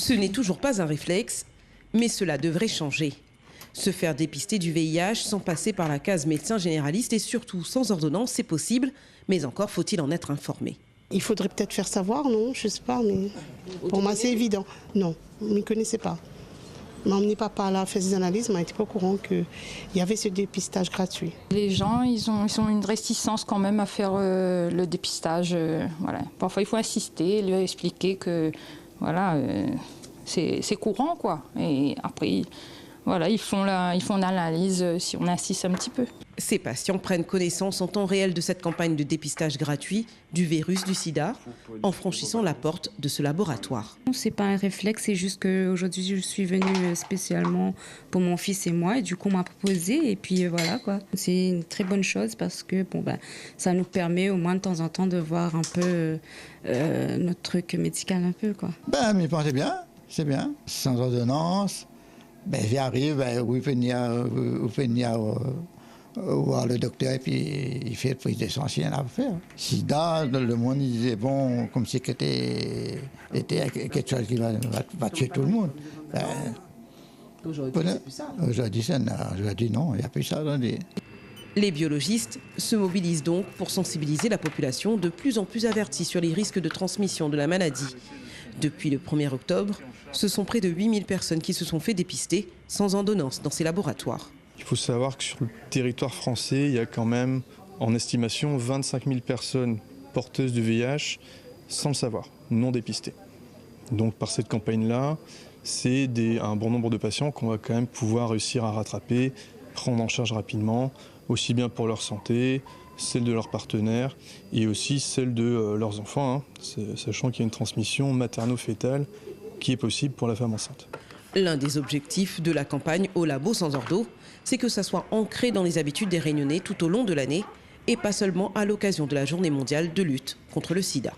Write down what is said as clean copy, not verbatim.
Ce n'est toujours pas un réflexe, mais cela devrait changer. Se faire dépister du VIH sans passer par la case médecin généraliste et surtout sans ordonnance, c'est possible, mais encore faut-il en être informé. Il faudrait peut-être faire savoir, non? Je ne sais pas, mais pour moi c'est évident. Non, on ne m'y connaissait pas. Mon papa là fait des analyses, mais on n'était pas au courant qu'il y avait ce dépistage gratuit. Les gens, ils ont une réticence quand même à faire le dépistage. Voilà. Parfois, il faut insister, lui expliquer que voilà, c'est courant, quoi. Et après, voilà, ils font l'analyse si on insiste un petit peu. Ces patients prennent connaissance en temps réel de cette campagne de dépistage gratuit du virus du sida en franchissant la porte de ce laboratoire. C'est pas un réflexe, c'est juste qu'aujourd'hui je suis venue spécialement pour mon fils et moi et du coup on m'a proposé et puis voilà quoi. C'est une très bonne chose parce que ça nous permet au moins de temps en temps de voir un peu notre truc médical un peu quoi. Mais c'est bien, sans ordonnance. J'arrive, vous venir voir le docteur et puis il fait prise de sang s'il y en a à faire. Sida, le monde il disait bon, comme si c'était quelque chose qui va tuer tout le monde. Aujourd'hui, c'est plus ça. Aujourd'hui, non, il n'y a plus ça. Les biologistes se mobilisent donc pour sensibiliser la population de plus en plus avertie sur les risques de transmission de la maladie. Depuis le 1er octobre, ce sont près de 8000 personnes qui se sont fait dépister sans ordonnance dans ces laboratoires. Il faut savoir que sur le territoire français, il y a quand même, en estimation, 25 000 personnes porteuses de VIH sans le savoir, non dépistées. Donc par cette campagne-là, c'est un bon nombre de patients qu'on va quand même pouvoir réussir à rattraper, prendre en charge rapidement, aussi bien pour leur santé, celle de leurs partenaires et aussi celle de leurs enfants, sachant qu'il y a une transmission materno-fétale qui est possible pour la femme enceinte. L'un des objectifs de la campagne Au Labo sans Ordo, c'est que ça soit ancré dans les habitudes des Réunionnais tout au long de l'année et pas seulement à l'occasion de la Journée mondiale de lutte contre le sida.